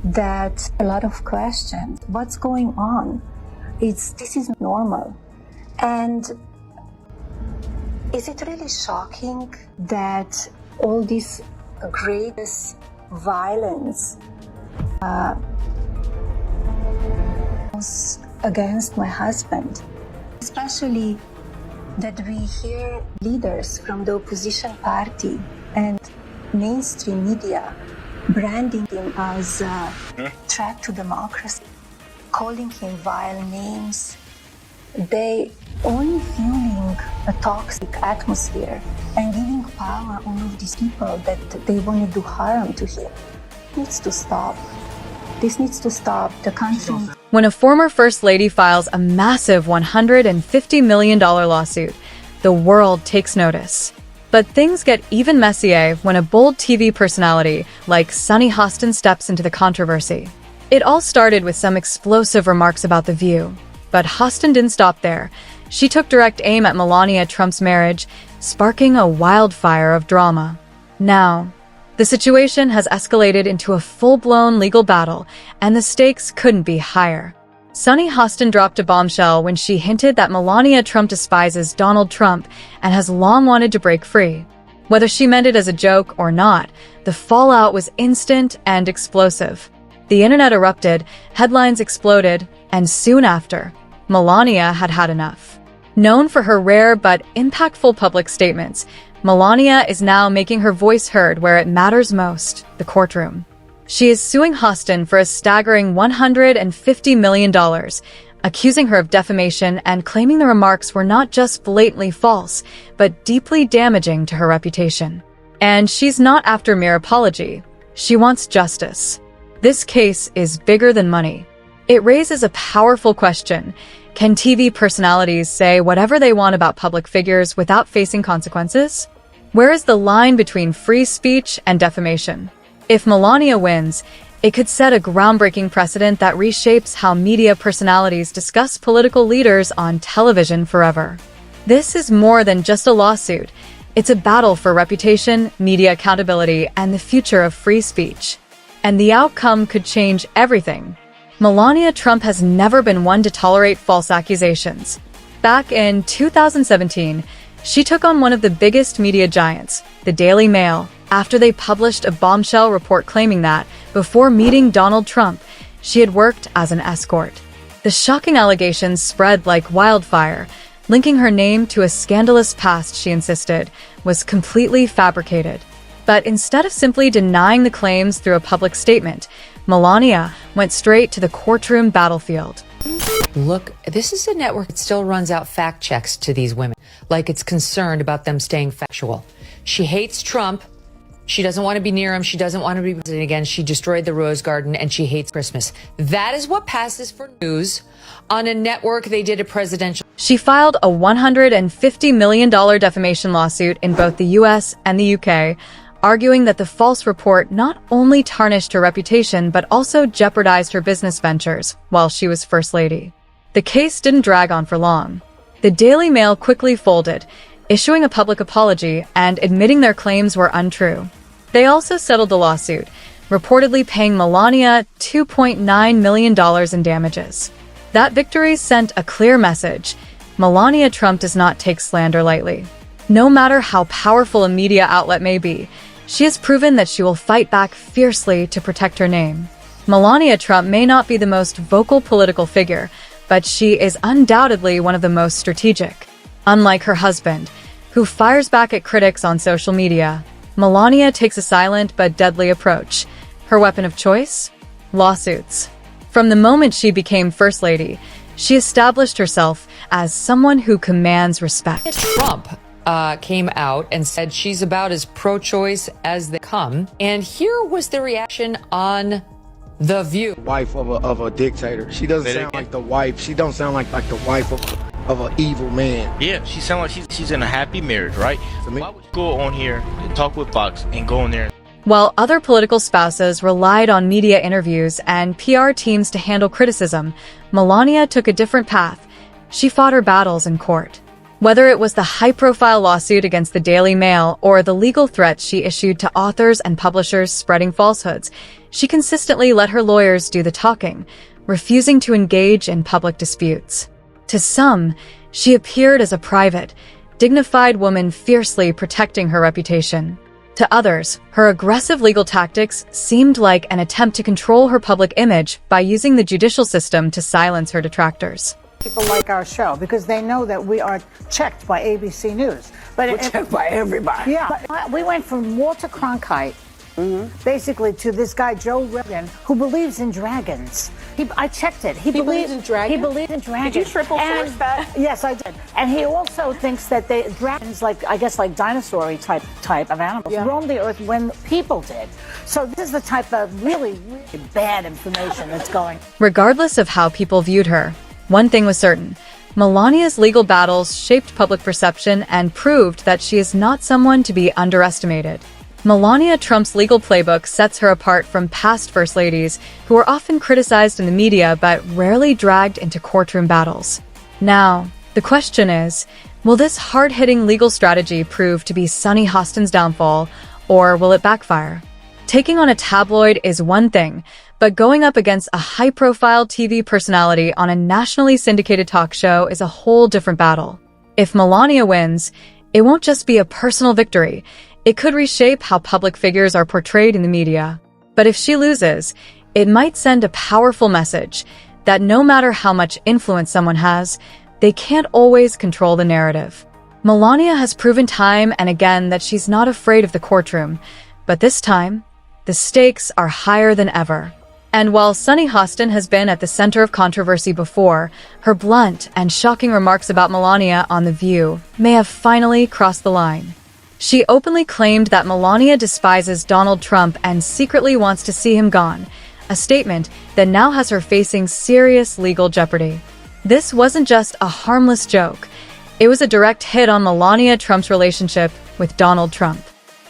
That a lot of questions. What's going on? This is normal. And is it really shocking that all this greatest violence was against my husband? Especially that we hear leaders from the opposition party and mainstream media branding him as a threat to democracy, calling him vile names. They only fueling a toxic atmosphere and giving power all of these people that they want to do harm to him. It needs to stop. This needs to stop. The country. When a former First Lady files a massive $150 million lawsuit, the world takes notice. But things get even messier when a bold TV personality like Sunny Hostin steps into the controversy. It all started with some explosive remarks about The View. But Hostin didn't stop there. She took direct aim at Melania Trump's marriage, sparking a wildfire of drama. Now, the situation has escalated into a full-blown legal battle, and the stakes couldn't be higher. Sunny Hostin dropped a bombshell when she hinted that Melania Trump despises Donald Trump and has long wanted to break free. Whether she meant it as a joke or not, the fallout was instant and explosive. The internet erupted, headlines exploded, and soon after, Melania had had enough. Known for her rare but impactful public statements, Melania is now making her voice heard where it matters most, the courtroom. She is suing Hostin for a staggering $150 million, accusing her of defamation and claiming the remarks were not just blatantly false, but deeply damaging to her reputation. And she's not after mere apology. She wants justice. This case is bigger than money. It raises a powerful question. Can TV personalities say whatever they want about public figures without facing consequences? Where is the line between free speech and defamation? If Melania wins, it could set a groundbreaking precedent that reshapes how media personalities discuss political leaders on television forever. This is more than just a lawsuit. It's a battle for reputation, media accountability, and the future of free speech. And the outcome could change everything. Melania Trump has never been one to tolerate false accusations. Back in 2017, she took on one of the biggest media giants, the Daily Mail, after they published a bombshell report claiming that, before meeting Donald Trump, she had worked as an escort. The shocking allegations spread like wildfire, linking her name to a scandalous past she insisted was completely fabricated. But instead of simply denying the claims through a public statement, Melania went straight to the courtroom battlefield. Look, this is a network that still runs out fact checks to these women, like it's concerned about them staying factual. She hates Trump. She doesn't want to be near him. She doesn't want to be president again. She destroyed the Rose Garden and she hates Christmas. That is what passes for news on a network they did a presidential. She filed a $150 million defamation lawsuit in both the US and the UK, arguing that the false report not only tarnished her reputation but also jeopardized her business ventures while she was First Lady. The case didn't drag on for long. The Daily Mail quickly folded, issuing a public apology and admitting their claims were untrue. They also settled the lawsuit, reportedly paying Melania $2.9 million in damages. That victory sent a clear message. Melania Trump does not take slander lightly. No matter how powerful a media outlet may be, she has proven that she will fight back fiercely to protect her name. Melania Trump may not be the most vocal political figure, but she is undoubtedly one of the most strategic. Unlike her husband, who fires back at critics on social media, Melania takes a silent but deadly approach. Her weapon of choice? Lawsuits. From the moment she became First Lady, she established herself as someone who commands respect. Trump came out and said she's about as pro-choice as they come. And here was the reaction on The View. Wife of a dictator. She doesn't sound like the wife. She don't sound like the wife of an evil man. Yeah, she sounds like she's in a happy marriage, right? Why would you go on here and talk with Fox and go in there? While other political spouses relied on media interviews and PR teams to handle criticism, Melania took a different path. She fought her battles in court. Whether it was the high-profile lawsuit against the Daily Mail or the legal threats she issued to authors and publishers spreading falsehoods, She consistently let her lawyers do the talking, refusing to engage in public disputes. To some, she appeared as a private, dignified woman fiercely protecting her reputation. To others, her aggressive legal tactics seemed like an attempt to control her public image by using the judicial system to silence her detractors. People like our show because they know that we are checked by ABC News. But We're checked by everybody. Yeah, but we went from Walter Cronkite, basically, to this guy Joe Rogan, who believes in dragons. I checked it. He believes in dragons? He believes in dragons. Did you triple source that? Yes, I did. And he also thinks that dragons, like I guess, like dinosaur type of animals, roamed the earth when people did. So this is the type of really, really bad information that's going. Regardless of how people viewed her, one thing was certain. Melania's legal battles shaped public perception and proved that she is not someone to be underestimated. Melania Trump's legal playbook sets her apart from past First Ladies who are often criticized in the media but rarely dragged into courtroom battles. Now, the question is, will this hard-hitting legal strategy prove to be Sunny Hostin's downfall, or will it backfire? Taking on a tabloid is one thing, but going up against a high-profile TV personality on a nationally syndicated talk show is a whole different battle. If Melania wins, it won't just be a personal victory. It could reshape how public figures are portrayed in the media. But if she loses, it might send a powerful message that no matter how much influence someone has, they can't always control the narrative. Melania has proven time and again that she's not afraid of the courtroom, but this time, the stakes are higher than ever. And while Sunny Hostin has been at the center of controversy before, her blunt and shocking remarks about Melania on The View may have finally crossed the line. She openly claimed that Melania despises Donald Trump and secretly wants to see him gone, a statement that now has her facing serious legal jeopardy. This wasn't just a harmless joke. It was a direct hit on Melania Trump's relationship with Donald Trump.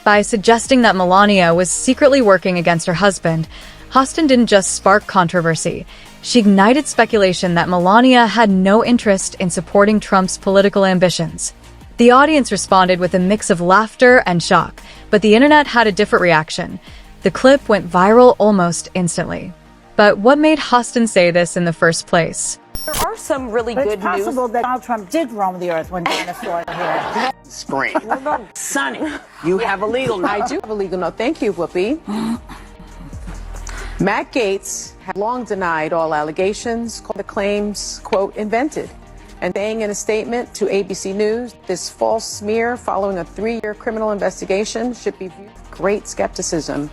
By suggesting that Melania was secretly working against her husband, Hostin didn't just spark controversy. She ignited speculation that Melania had no interest in supporting Trump's political ambitions. The audience responded with a mix of laughter and shock, but the internet had a different reaction. The clip went viral almost instantly. But what made Hostin say this in the first place? There are some really But good it's possible news. that Donald Trump did roam the earth when dinosaurs were here. Scream. Sunny, you have a legal note. I do have a legal note. Thank you, Whoopi. Matt Gaetz had long denied all allegations, called the claims, quote, invented. And saying in a statement to ABC News, this false smear following a 3-year criminal investigation should be viewed with great skepticism.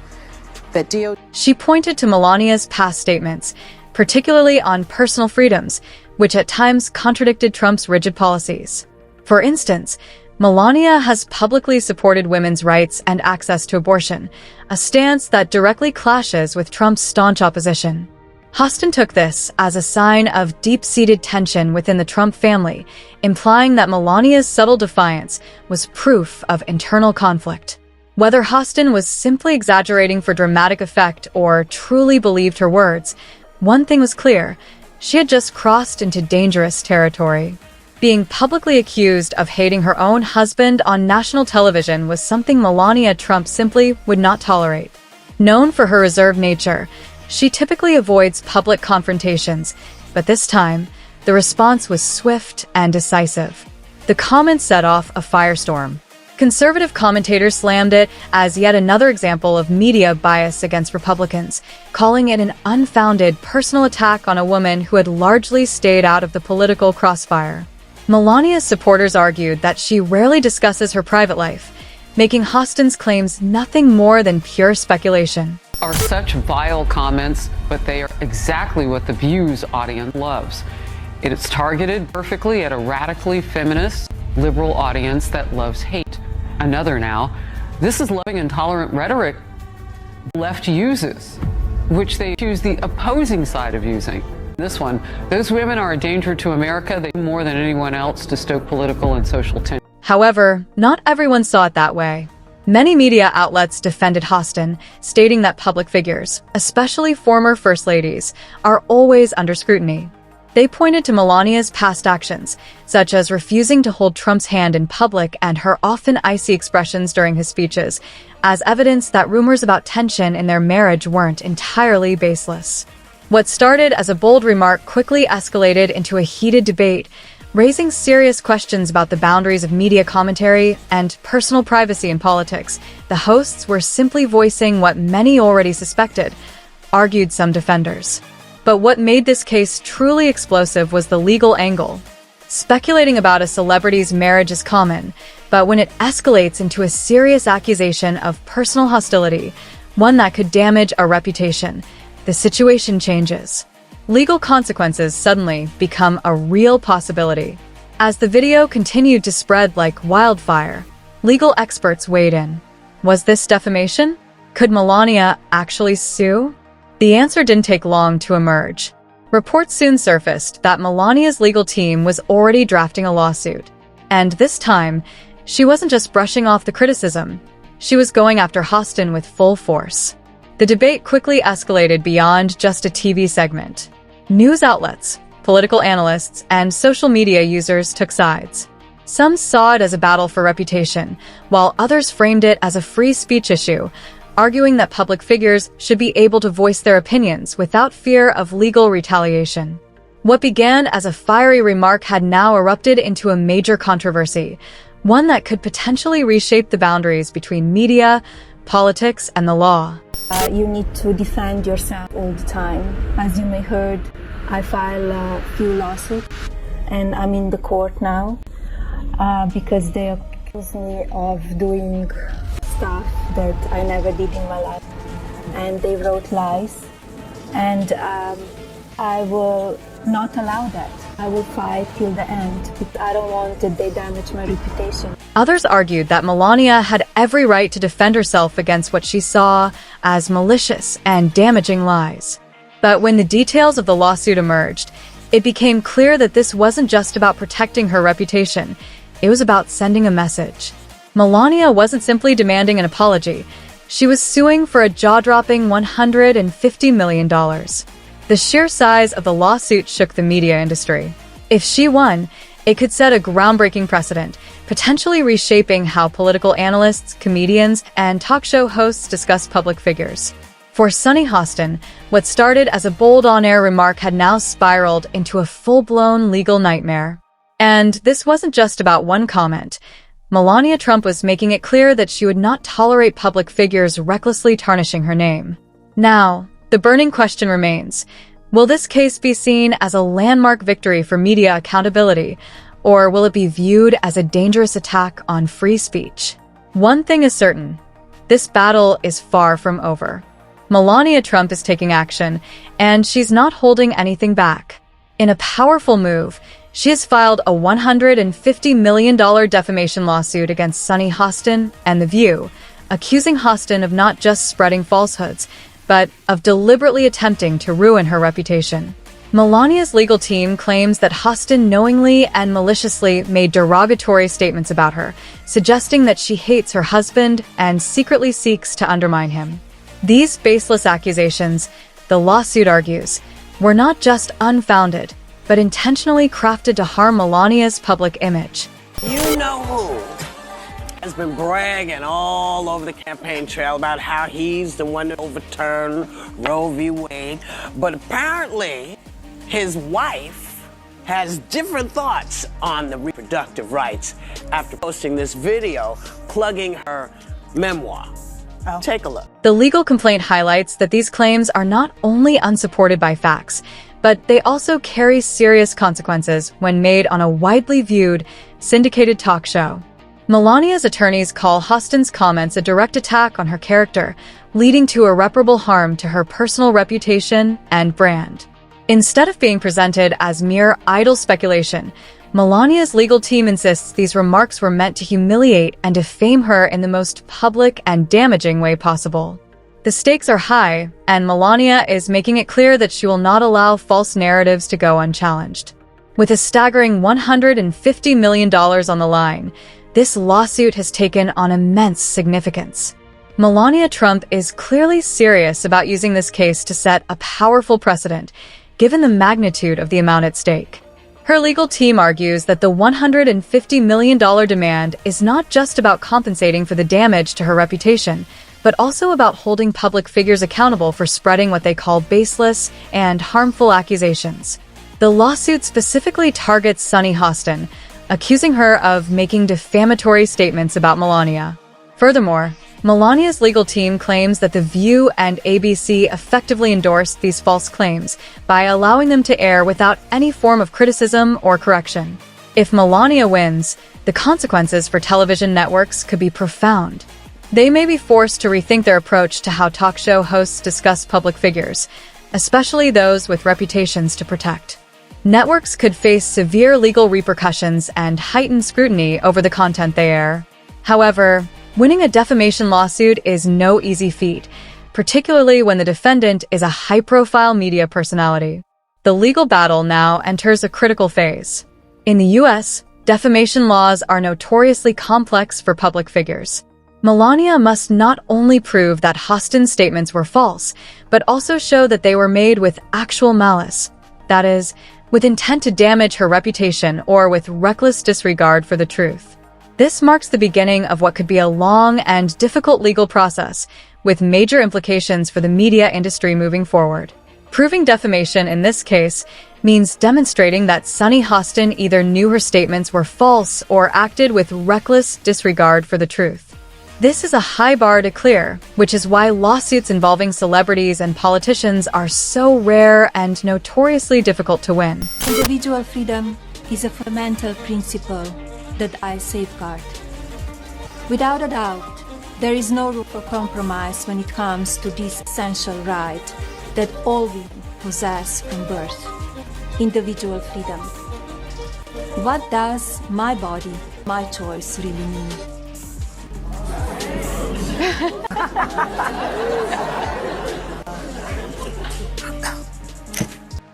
That She pointed to Melania's past statements, particularly on personal freedoms, which at times contradicted Trump's rigid policies. For instance, Melania has publicly supported women's rights and access to abortion, a stance that directly clashes with Trump's staunch opposition. Hostin took this as a sign of deep-seated tension within the Trump family, implying that Melania's subtle defiance was proof of internal conflict. Whether Hostin was simply exaggerating for dramatic effect or truly believed her words, one thing was clear: she had just crossed into dangerous territory. Being publicly accused of hating her own husband on national television was something Melania Trump simply would not tolerate. Known for her reserved nature, she typically avoids public confrontations, but this time, the response was swift and decisive. The comments set off a firestorm. Conservative commentators slammed it as yet another example of media bias against Republicans, calling it an unfounded personal attack on a woman who had largely stayed out of the political crossfire. Melania's supporters argued that she rarely discusses her private life, making Hostin's claims nothing more than pure speculation. Are such vile comments, but they are exactly what the View's audience loves. It is targeted perfectly at a radically feminist, liberal audience that loves hate. Another now, this is loving intolerant rhetoric the left uses, which they choose the opposing side of using. This one, those women are a danger to America. They do more than anyone else to stoke political and social tension. However, not everyone saw it that way. Many media outlets defended Hostin, stating that public figures, especially former First Ladies, are always under scrutiny. They pointed to Melania's past actions, such as refusing to hold Trump's hand in public and her often icy expressions during his speeches, as evidence that rumors about tension in their marriage weren't entirely baseless. What started as a bold remark quickly escalated into a heated debate, raising serious questions about the boundaries of media commentary and personal privacy in politics. The hosts were simply voicing what many already suspected, argued some defenders. But what made this case truly explosive was the legal angle. Speculating about a celebrity's marriage is common, but when it escalates into a serious accusation of personal hostility, one that could damage a reputation, the situation changes. Legal consequences suddenly become a real possibility. As the video continued to spread like wildfire, legal experts weighed in. Was this defamation? Could Melania actually sue? The answer didn't take long to emerge. Reports soon surfaced that Melania's legal team was already drafting a lawsuit. And this time, she wasn't just brushing off the criticism. She was going after Hostin with full force. The debate quickly escalated beyond just a TV segment. News outlets, political analysts, and social media users took sides. Some saw it as a battle for reputation, while others framed it as a free speech issue, arguing that public figures should be able to voice their opinions without fear of legal retaliation. What began as a fiery remark had now erupted into a major controversy, one that could potentially reshape the boundaries between media, politics, and the law. You need to defend yourself all the time. As you may heard, I file a few lawsuits and I'm in the court now because they accuse me of doing stuff that I never did in my life, and they wrote lies, and I will not allow that. I will fight till the end, but I don't want that they damage my reputation. Others argued that Melania had every right to defend herself against what she saw as malicious and damaging lies. But when the details of the lawsuit emerged, it became clear that this wasn't just about protecting her reputation, it was about sending a message. Melania wasn't simply demanding an apology. She was suing for a jaw-dropping $150 million. The sheer size of the lawsuit shook the media industry. If she won, it could set a groundbreaking precedent, potentially reshaping how political analysts, comedians, and talk show hosts discuss public figures. For Sunny Hostin, what started as a bold on-air remark had now spiraled into a full-blown legal nightmare. And this wasn't just about one comment. Melania Trump was making it clear that she would not tolerate public figures recklessly tarnishing her name. Now, the burning question remains, will this case be seen as a landmark victory for media accountability, or will it be viewed as a dangerous attack on free speech? One thing is certain, this battle is far from over. Melania Trump is taking action, and she's not holding anything back. In a powerful move, she has filed a $150 million defamation lawsuit against Sunny Hostin and The View, accusing Hostin of not just spreading falsehoods, but of deliberately attempting to ruin her reputation. Melania's legal team claims that Hostin knowingly and maliciously made derogatory statements about her, suggesting that she hates her husband and secretly seeks to undermine him. These baseless accusations, the lawsuit argues, were not just unfounded, but intentionally crafted to harm Melania's public image. You know who has been bragging all over the campaign trail about how he's the one that overturned Roe v. Wade, but apparently his wife has different thoughts on the reproductive rights after posting this video plugging her memoir. Take a look. The legal complaint highlights that these claims are not only unsupported by facts, but they also carry serious consequences when made on a widely viewed, syndicated talk show. Melania's attorneys call Hostin's comments a direct attack on her character, leading to irreparable harm to her personal reputation and brand. Instead of being presented as mere idle speculation, Melania's legal team insists these remarks were meant to humiliate and defame her in the most public and damaging way possible. The stakes are high, and Melania is making it clear that she will not allow false narratives to go unchallenged. With a staggering $150 million on the line, this lawsuit has taken on immense significance. Melania Trump is clearly serious about using this case to set a powerful precedent, given the magnitude of the amount at stake. Her legal team argues that the $150 million demand is not just about compensating for the damage to her reputation, but also about holding public figures accountable for spreading what they call baseless and harmful accusations. The lawsuit specifically targets Sunny Hostin, accusing her of making defamatory statements about Melania. Furthermore, Melania's legal team claims that The View and ABC effectively endorsed these false claims by allowing them to air without any form of criticism or correction. If Melania wins, the consequences for television networks could be profound. They may be forced to rethink their approach to how talk show hosts discuss public figures, especially those with reputations to protect. Networks could face severe legal repercussions and heightened scrutiny over the content they air. However, winning a defamation lawsuit is no easy feat, particularly when the defendant is a high-profile media personality. The legal battle now enters a critical phase. In the U.S., defamation laws are notoriously complex for public figures. Melania must not only prove that Hostin's statements were false, but also show that they were made with actual malice. That is, with intent to damage her reputation or with reckless disregard for the truth. This marks the beginning of what could be a long and difficult legal process, with major implications for the media industry moving forward. Proving defamation in this case means demonstrating that Sunny Hostin either knew her statements were false or acted with reckless disregard for the truth. This is a high bar to clear, which is why lawsuits involving celebrities and politicians are so rare and notoriously difficult to win. Individual freedom is a fundamental principle that I safeguard. Without a doubt, there is no room for compromise when it comes to this essential right that all women possess from birth: individual freedom. What does my body, my choice really mean?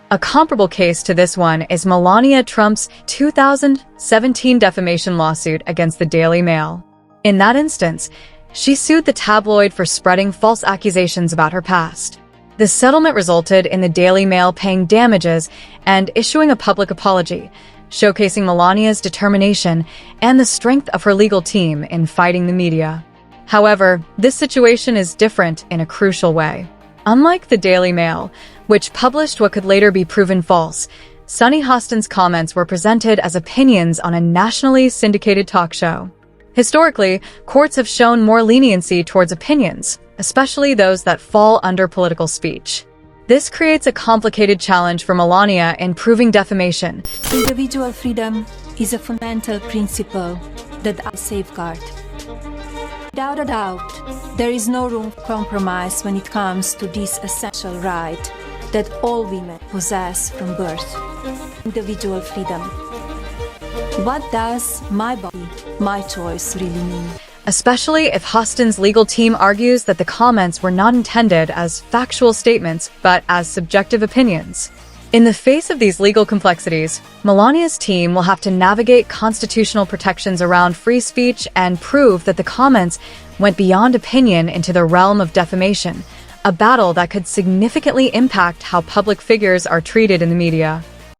A comparable case to this one is Melania Trump's 2017 defamation lawsuit against the Daily Mail. In that instance, she sued the tabloid for spreading false accusations about her past. The settlement resulted in the Daily Mail paying damages and issuing a public apology, showcasing Melania's determination and the strength of her legal team in fighting the media. However, this situation is different in a crucial way. Unlike the Daily Mail, which published what could later be proven false, Sunny Hostin's comments were presented as opinions on a nationally syndicated talk show. Historically, courts have shown more leniency towards opinions, especially those that fall under political speech. This creates a complicated challenge for Melania in proving defamation. Individual freedom is a fundamental principle that I safeguard. Without a doubt, there is no room for compromise when it comes to this essential right that all women possess from birth: individual freedom. What does my body, my choice really mean? Especially if Hostin's legal team argues that the comments were not intended as factual statements, but as subjective opinions. In the face of these legal complexities, Melania's team will have to navigate constitutional protections around free speech and prove that the comments went beyond opinion into the realm of defamation, a battle that could significantly impact how public figures are treated in the media.